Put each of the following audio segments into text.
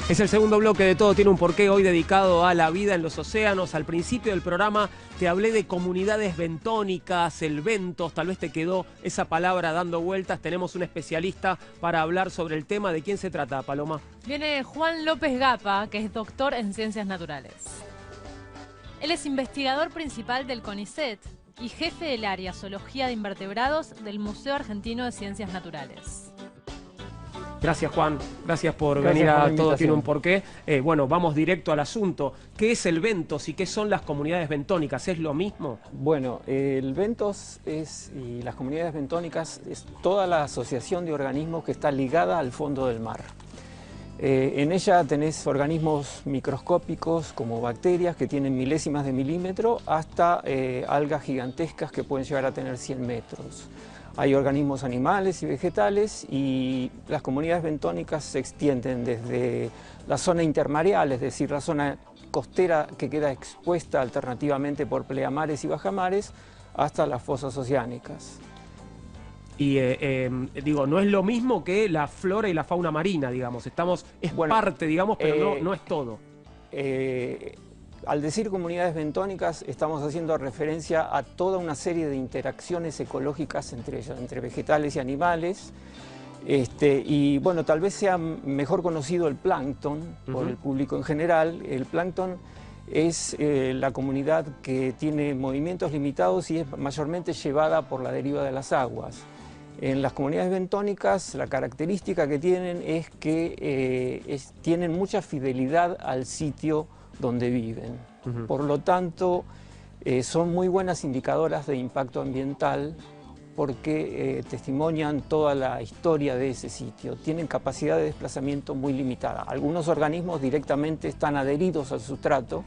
Es el segundo bloque de Todo tiene un porqué, hoy dedicado a la vida en los océanos. Al principio del programa te hablé de comunidades bentónicas, el bentos, tal vez te quedó esa palabra dando vueltas. Tenemos un especialista para hablar sobre el tema. ¿De quién se trata, Paloma? Viene Juan López Gapa, que es doctor en Ciencias Naturales. Él es investigador principal del CONICET y jefe del área Zoología de Invertebrados del Museo Argentino de Ciencias Naturales. Gracias, Juan. Gracias por venir a Todo tiene un porqué. Bueno, vamos directo al asunto. ¿Qué es el bentos y qué son las comunidades bentónicas? ¿Es lo mismo? Bueno, el bentos y las comunidades bentónicas es toda la asociación de organismos que está ligada al fondo del mar. En ella tenés organismos microscópicos como bacterias que tienen milésimas de milímetro hasta algas gigantescas que pueden llegar a tener 100 metros. Hay organismos animales y vegetales y las comunidades bentónicas se extienden desde la zona intermareal, es decir, la zona costera que queda expuesta alternativamente por pleamares y bajamares, hasta las fosas oceánicas. Y digo, no es lo mismo que la flora y la fauna marina, digamos. Es bueno, parte, digamos, pero no es todo. Al decir comunidades bentónicas estamos haciendo referencia a toda una serie de interacciones ecológicas entre ellas, entre vegetales y animales. Y bueno, tal vez sea mejor conocido el plancton por el público en general. El plancton es la comunidad que tiene movimientos limitados y es mayormente llevada por la deriva de las aguas. En las comunidades bentónicas la característica que tienen es que tienen mucha fidelidad al sitio donde viven. Por lo tanto, son muy buenas indicadoras de impacto ambiental porque testimonian toda la historia de ese sitio. Tienen capacidad de desplazamiento muy limitada. Algunos organismos directamente están adheridos al sustrato,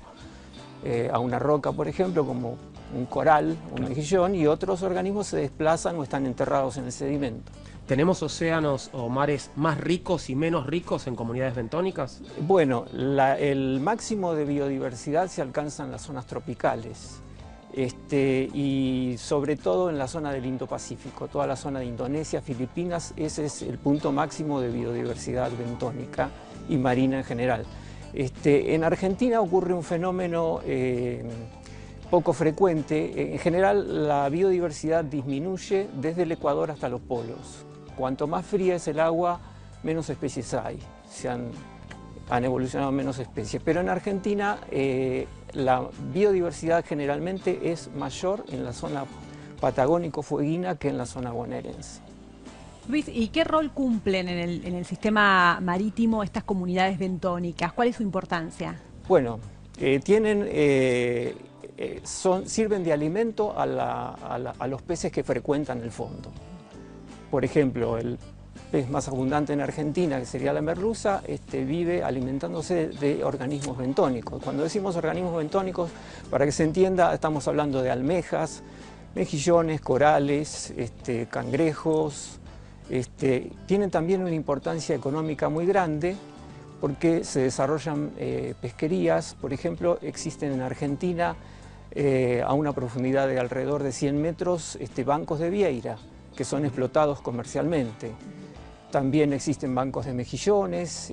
a una roca, por ejemplo, como un coral, un mejillón, y otros organismos se desplazan o están enterrados en el sedimento. ¿Tenemos océanos o mares más ricos y menos ricos en comunidades bentónicas? Bueno, el máximo de biodiversidad se alcanza en las zonas tropicales y sobre todo en la zona del Indo-Pacífico, toda la zona de Indonesia, Filipinas, ese es el punto máximo de biodiversidad bentónica y marina en general. En Argentina ocurre un fenómeno poco frecuente. En general la biodiversidad disminuye desde el Ecuador hasta los polos. Cuanto más fría es el agua, menos especies hay. Han evolucionado menos especies. Pero en Argentina la biodiversidad generalmente es mayor en la zona patagónico-fueguina que en la zona bonaerense. Luis, ¿y qué rol cumplen en el sistema marítimo estas comunidades bentónicas? ¿Cuál es su importancia? Bueno, sirven de alimento a los peces que frecuentan el fondo. Por ejemplo, el pez más abundante en Argentina, que sería la merluza, vive alimentándose de organismos bentónicos. Cuando decimos organismos bentónicos, para que se entienda, estamos hablando de almejas, mejillones, corales, cangrejos. Tienen también una importancia económica muy grande porque se desarrollan pesquerías. Por ejemplo, existen en Argentina a una profundidad de alrededor de 100 metros bancos de vieira que son explotados comercialmente. También existen bancos de mejillones.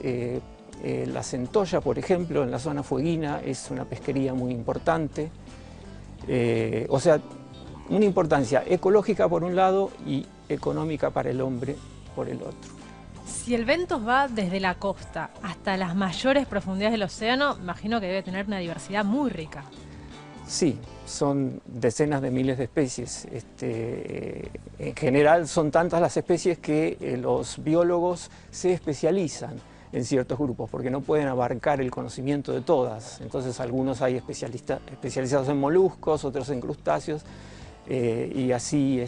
La centolla, por ejemplo, en la zona fueguina es una pesquería muy importante. O sea, una importancia ecológica por un lado y económica para el hombre por el otro. Si el bentos va desde la costa hasta las mayores profundidades del océano, imagino que debe tener una diversidad muy rica. Sí, son decenas de miles de especies. En general son tantas las especies que los biólogos se especializan en ciertos grupos porque no pueden abarcar el conocimiento de todas. Entonces algunos hay especializados en moluscos, otros en crustáceos y así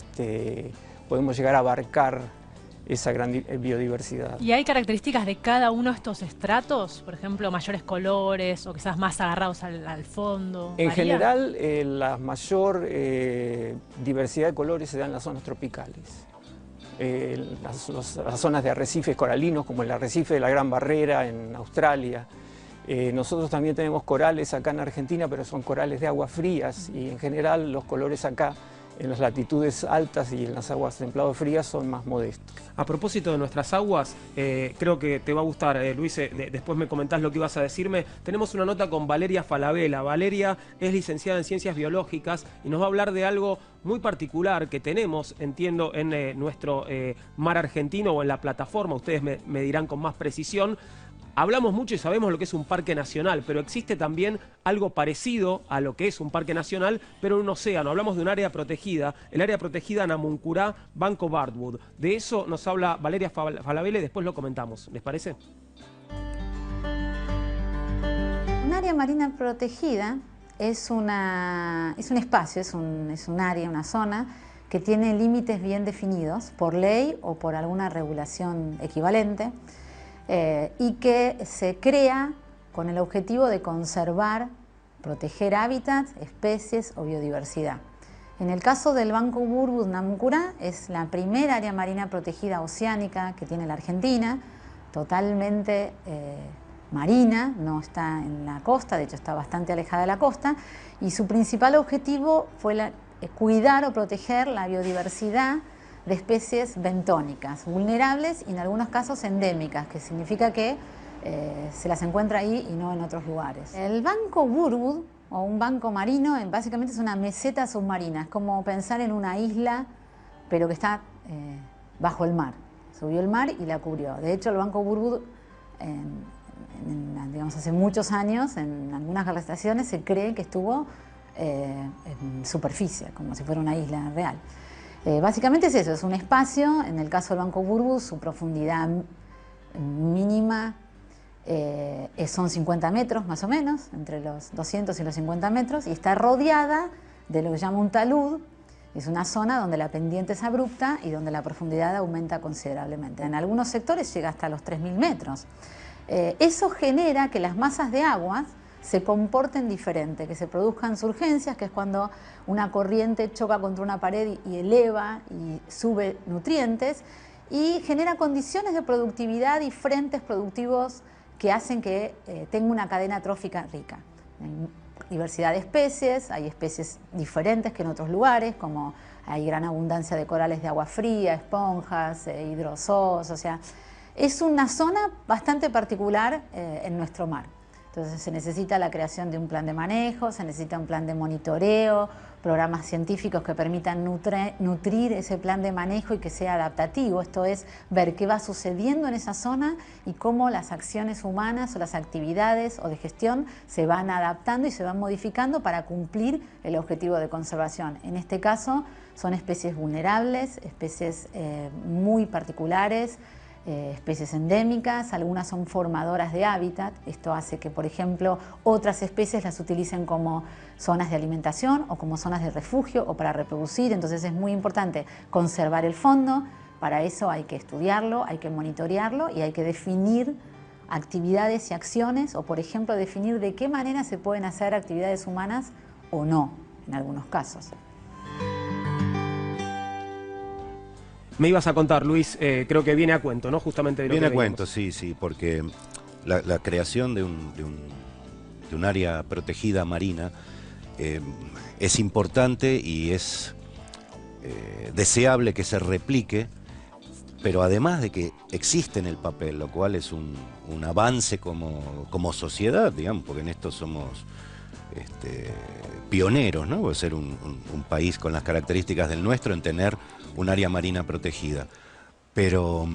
podemos llegar a abarcar esa gran biodiversidad. ¿Y hay características de cada uno de estos estratos? Por ejemplo, mayores colores o quizás más agarrados al fondo. En ¿Varía? general, la mayor diversidad de colores se da en las zonas tropicales. Las zonas de arrecifes coralinos, como el arrecife de la Gran Barrera en Australia. Nosotros también tenemos corales acá en Argentina, pero son corales de aguas frías y en general los colores acá en las latitudes altas y en las aguas templado frías son más modestos. A propósito de nuestras aguas, creo que te va a gustar, Luis, después me comentás lo que ibas a decirme. Tenemos una nota con Valeria Falabella. Valeria es licenciada en Ciencias Biológicas y nos va a hablar de algo muy particular que tenemos, entiendo, en nuestro mar argentino o en la plataforma. Ustedes me dirán con más precisión. Hablamos mucho y sabemos lo que es un parque nacional, pero existe también algo parecido a lo que es un parque nacional, pero en un océano. Hablamos de un área protegida, el área protegida Namuncurá, Banco Birdwood. De eso nos habla Valeria Falabella y después lo comentamos. ¿Les parece? Un área marina protegida es un espacio, es un área, una zona que tiene límites bien definidos por ley o por alguna regulación equivalente. Y que se crea con el objetivo de conservar, proteger hábitats, especies o biodiversidad. En el caso del Banco Birdwood Namuncurá es la primera área marina protegida oceánica que tiene la Argentina, totalmente marina, no está en la costa, de hecho está bastante alejada de la costa, y su principal objetivo fue cuidar o proteger la biodiversidad de especies bentónicas, vulnerables y en algunos casos endémicas, que significa que se las encuentra ahí y no en otros lugares. El Banco Birdwood, o un banco marino, básicamente es una meseta submarina, es como pensar en una isla, pero que está bajo el mar. Subió el mar y la cubrió. De hecho, el Banco Birdwood, digamos, hace muchos años, en algunas estaciones se cree que estuvo en superficie, como si fuera una isla real. Básicamente es eso, es un espacio, en el caso del Banco Birdwood su profundidad mínima son 50 metros más o menos, entre los 200 y los 50 metros, y está rodeada de lo que se llama un talud. Es una zona donde la pendiente es abrupta y donde la profundidad aumenta considerablemente. En algunos sectores llega hasta los 3.000 metros. Eso genera que las masas de aguas se comporten diferente, que se produzcan surgencias, que es cuando una corriente choca contra una pared y eleva y sube nutrientes, y genera condiciones de productividad y frentes productivos que hacen que tenga una cadena trófica rica. Hay diversidad de especies, hay especies diferentes que en otros lugares, como hay gran abundancia de corales de agua fría, esponjas, hidrozoos, o sea, es una zona bastante particular en nuestro mar. Entonces se necesita la creación de un plan de manejo, se necesita un plan de monitoreo, programas científicos que permitan nutrir ese plan de manejo y que sea adaptativo. Esto es, ver qué va sucediendo en esa zona y cómo las acciones humanas o las actividades o de gestión se van adaptando y se van modificando para cumplir el objetivo de conservación. En este caso son especies vulnerables, especies muy particulares, especies endémicas, algunas son formadoras de hábitat. Esto hace que, por ejemplo, otras especies las utilicen como zonas de alimentación o como zonas de refugio o para reproducir. Entonces es muy importante conservar el fondo. Para eso hay que estudiarlo, hay que monitorearlo y hay que definir actividades y acciones, o por ejemplo definir de qué manera se pueden hacer actividades humanas o no, en algunos casos. Me ibas a contar, Luis, creo que viene a cuento, ¿no? Justamente de lo viene que a cuento, sí, porque la creación de un área protegida marina es importante y es deseable que se replique, pero además de que existe en el papel, lo cual es un avance como sociedad, digamos, porque en esto somos pioneros, ¿no? Por ser un país con las características del nuestro en tener un área marina protegida. Pero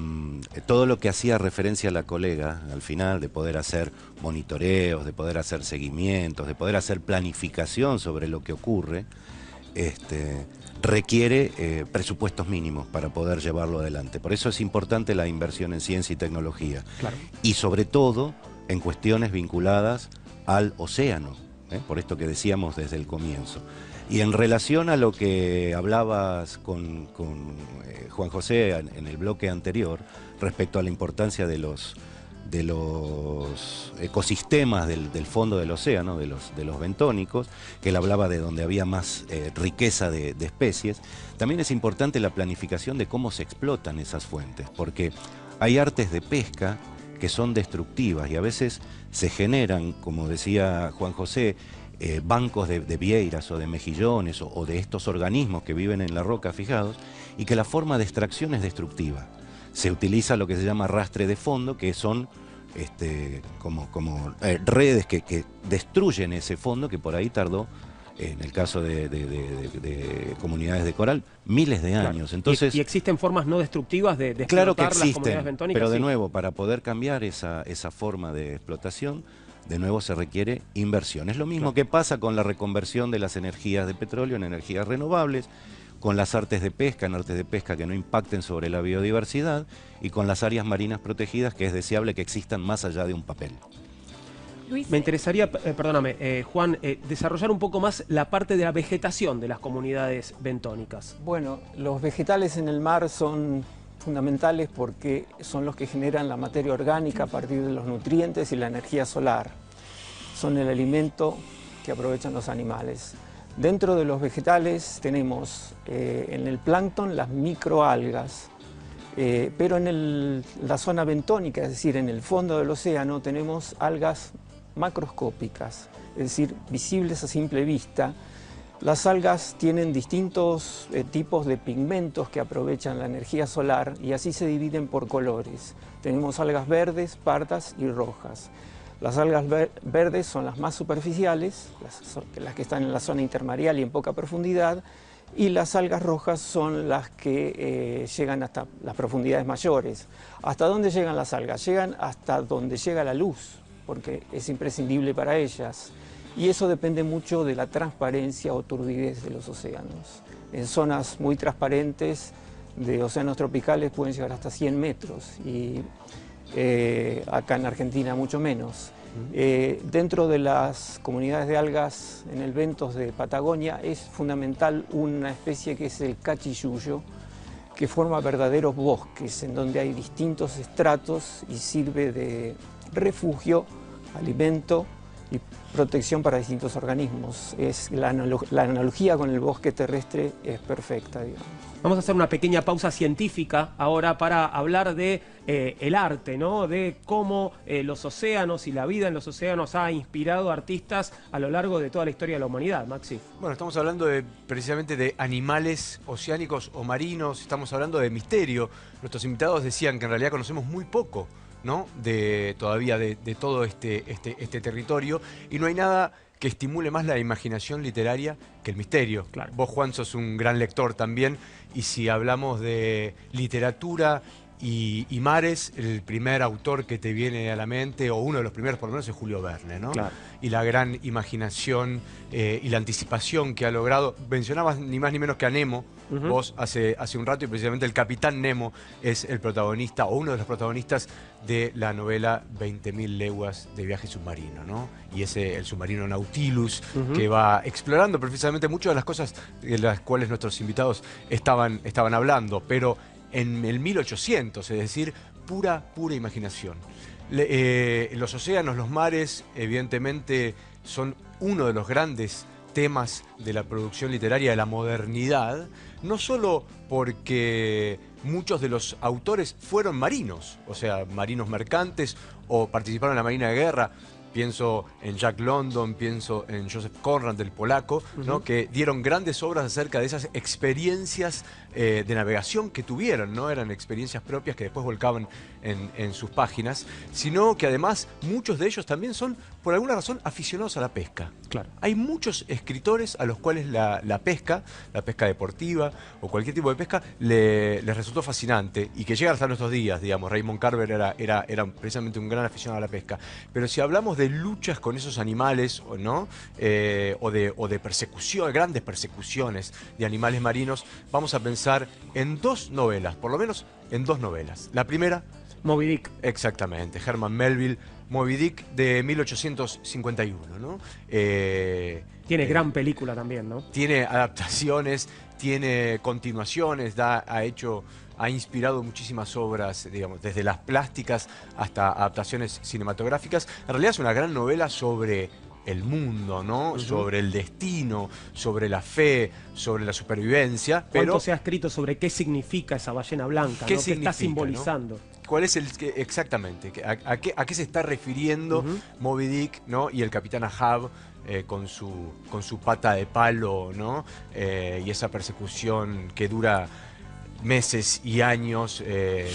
todo lo que hacía referencia a la colega al final, de poder hacer monitoreos, de poder hacer seguimientos, de poder hacer planificación sobre lo que ocurre, requiere presupuestos mínimos para poder llevarlo adelante. Por eso es importante la inversión en ciencia y tecnología. Claro. Y sobre todo en cuestiones vinculadas al océano, por esto que decíamos desde el comienzo. Y en relación a lo que hablabas con Juan José en el bloque anterior, respecto a la importancia de los ecosistemas del fondo del océano, de los bentónicos, que él hablaba de donde había más riqueza de especies, también es importante la planificación de cómo se explotan esas fuentes, porque hay artes de pesca que son destructivas y a veces se generan, como decía Juan José, bancos de vieiras o de mejillones o de estos organismos que viven en la roca fijados, y que la forma de extracción es destructiva. Se utiliza lo que se llama arrastre de fondo, que son como redes que destruyen ese fondo, que por ahí tardó, en el caso de comunidades de coral, miles de años. Claro. Entonces, ¿Y existen formas no destructivas de claro que explotar las comunidades existen, bentónicas? pero de Sí. nuevo, para poder cambiar esa forma de explotación, de nuevo se requiere inversión. Es lo mismo que pasa con la reconversión de las energías de petróleo en energías renovables, con las artes de pesca, en artes de pesca que no impacten sobre la biodiversidad, y con las áreas marinas protegidas, que es deseable que existan más allá de un papel. Luis, Me interesaría, perdóname, Juan, desarrollar un poco más la parte de la vegetación de las comunidades bentónicas. Bueno, los vegetales en el mar son fundamentales porque son los que generan la materia orgánica a partir de los nutrientes y la energía solar. Son el alimento que aprovechan los animales. Dentro de los vegetales tenemos en el plancton las microalgas, pero en la zona bentónica, es decir, en el fondo del océano, tenemos algas macroscópicas, es decir, visibles a simple vista. Las algas tienen distintos tipos de pigmentos que aprovechan la energía solar y así se dividen por colores. Tenemos algas verdes, pardas y rojas. Las algas verdes son las más superficiales, las que están en la zona intermareal y en poca profundidad, y las algas rojas son las que llegan hasta las profundidades mayores. ¿Hasta dónde llegan las algas? Llegan hasta donde llega la luz, porque es imprescindible para ellas. Y eso depende mucho de la transparencia o turbidez de los océanos. En zonas muy transparentes de océanos tropicales pueden llegar hasta 100 metros y acá en Argentina mucho menos. Dentro de las comunidades de algas en el Ventos de Patagonia es fundamental una especie que es el cachiyuyo, que forma verdaderos bosques en donde hay distintos estratos y sirve de refugio, alimento y protección para distintos organismos. La analogía con el bosque terrestre es perfecta, digamos. Vamos a hacer una pequeña pausa científica ahora para hablar de el arte, ¿no? De cómo los océanos y la vida en los océanos ha inspirado artistas a lo largo de toda la historia de la humanidad, Maxi. Bueno, estamos hablando precisamente de animales oceánicos o marinos, estamos hablando de misterio. Nuestros invitados decían que en realidad conocemos muy poco, ¿no? Todavía de todo este territorio, y no hay nada que estimule más la imaginación literaria que el misterio. Claro. Vos, Juan, sos un gran lector también, y si hablamos de literatura y mares, el primer autor que te viene a la mente, o uno de los primeros por lo menos, es Julio Verne, ¿no? Claro. Y la gran imaginación y la anticipación que ha logrado. Mencionabas ni más ni menos que a Nemo, vos hace un rato, y precisamente el Capitán Nemo es el protagonista, o uno de los protagonistas de la novela 20.000 leguas de viaje submarino, ¿no? Y el submarino Nautilus, que va explorando precisamente muchas de las cosas de las cuales nuestros invitados estaban hablando, pero en el 1800, es decir, pura imaginación. Los océanos, los mares, evidentemente son uno de los grandes temas de la producción literaria de la modernidad, no solo porque muchos de los autores fueron marinos, o sea, marinos mercantes o participaron en la Marina de Guerra. Pienso en Jack London, pienso en Joseph Conrad, el polaco, ¿no? Que dieron grandes obras acerca de esas experiencias de navegación que tuvieron, no eran experiencias propias que después volcaban en sus páginas, sino que además muchos de ellos también son, por alguna razón, aficionados a la pesca. Claro. Hay muchos escritores a los cuales la pesca deportiva o cualquier tipo de pesca, les resultó fascinante, y que llega hasta nuestros días, digamos. Raymond Carver era precisamente un gran aficionado a la pesca. Pero si hablamos de luchas con esos animales, ¿no? o de persecución, grandes persecuciones de animales marinos, vamos a pensar en dos novelas, por lo menos en dos novelas. La primera, Moby Dick. exactamente, Herman Melville, Moby Dick, de 1851, ¿no? Tiene gran película también, ¿no? Tiene adaptaciones, tiene continuaciones, ha inspirado muchísimas obras, digamos, desde las plásticas hasta adaptaciones cinematográficas. En realidad es una gran novela sobre el mundo, ¿no? Sobre el destino, sobre la fe, sobre la supervivencia. ¿Cuánto se ha escrito sobre qué significa esa ballena blanca? ¿Qué está simbolizando? ¿No? cuál es exactamente, a qué se está refiriendo Moby Dick, ¿no? Y el capitán Ahab con su pata de palo, ¿no? Y esa persecución que dura meses y años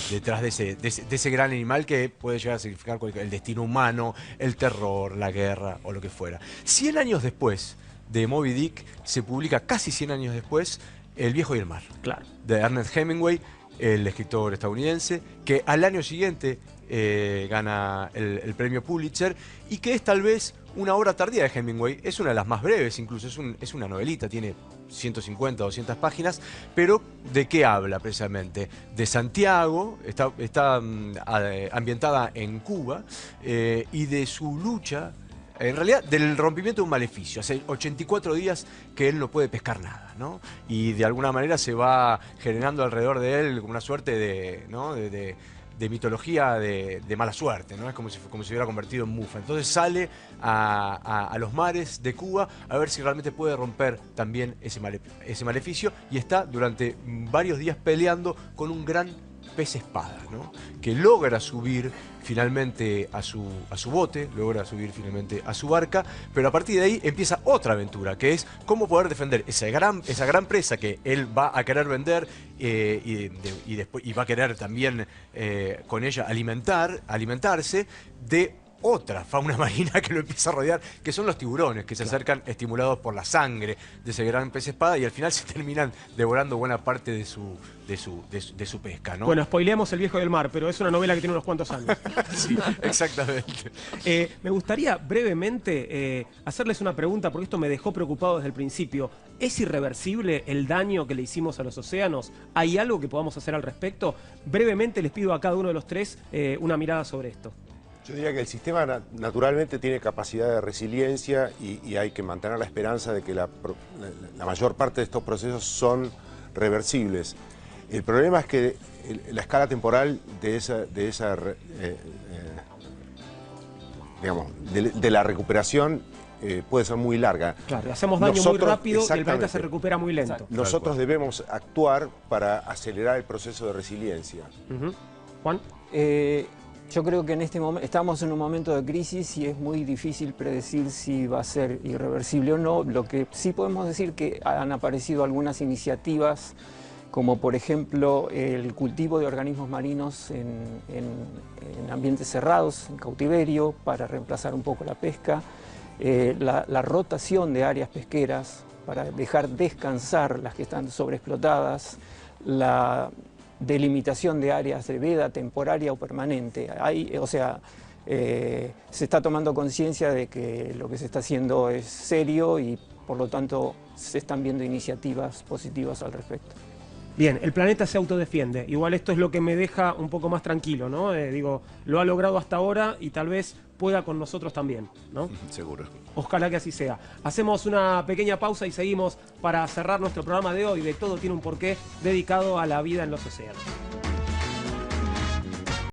detrás de ese gran animal que puede llegar a significar el destino humano, el terror, la guerra o lo que fuera. 100 años después de Moby Dick se publica, casi 100 años después, El viejo y el mar, Claro. de Ernest Hemingway, el escritor estadounidense, que al año siguiente gana el premio Pulitzer, y que es tal vez una obra tardía de Hemingway. Es una de las más breves, incluso es una novelita, tiene 150, 200 páginas, pero ¿de qué habla precisamente? De Santiago, está ambientada en Cuba, y de su lucha, en realidad del rompimiento de un maleficio. Hace 84 días que él no puede pescar nada, ¿no? Y de alguna manera se va generando alrededor de él como una suerte de, ¿no? de mitología de mala suerte, ¿no? Es como si se hubiera convertido en mufa. Entonces sale a los mares de Cuba a ver si realmente puede romper también ese maleficio, y está durante varios días peleando con un gran pez espada, ¿no? Que logra subir finalmente a su bote, logra subir finalmente a su barca, pero a partir de ahí empieza otra aventura, que es cómo poder defender esa gran presa que él va a querer vender, y después va a querer también con ella alimentarse de otra fauna marina que lo empieza a rodear, que son los tiburones, que se acercan estimulados por la sangre de ese gran pez espada, y al final se terminan devorando buena parte de su pesca, ¿no? Bueno, spoileamos El viejo y el mar, pero es una novela que tiene unos cuantos años. Sí, exactamente. Me gustaría brevemente hacerles una pregunta, porque esto me dejó preocupado desde el principio. ¿Es irreversible el daño que le hicimos a los océanos? ¿Hay algo que podamos hacer al respecto? Brevemente les pido a cada uno de los tres una mirada sobre esto. Yo diría que el sistema naturalmente tiene capacidad de resiliencia, y hay que mantener la esperanza de que la mayor parte de estos procesos son reversibles. El problema es que la escala temporal de la recuperación puede ser muy larga. Claro, hacemos daño muy rápido y el planeta se recupera muy lento. Nosotros debemos actuar para acelerar el proceso de resiliencia. Juan. Yo creo que en este momento estamos en un momento de crisis y es muy difícil predecir si va a ser irreversible o no. Lo que sí podemos decir que han aparecido algunas iniciativas, como por ejemplo el cultivo de organismos marinos en ambientes cerrados, en cautiverio, para reemplazar un poco la pesca, la rotación de áreas pesqueras para dejar descansar las que están sobreexplotadas, la delimitación de áreas de veda temporaria o permanente. Se está tomando conciencia de que lo que se está haciendo es serio, y por lo tanto se están viendo iniciativas positivas al respecto. Bien, el planeta se autodefiende. Igual esto es lo que me deja un poco más tranquilo, ¿no? Lo ha logrado hasta ahora y tal vez pueda con nosotros también, ¿no? Seguro. Ojalá que así sea. Hacemos una pequeña pausa y seguimos para cerrar nuestro programa de hoy de Todo tiene un porqué, dedicado a la vida en los océanos.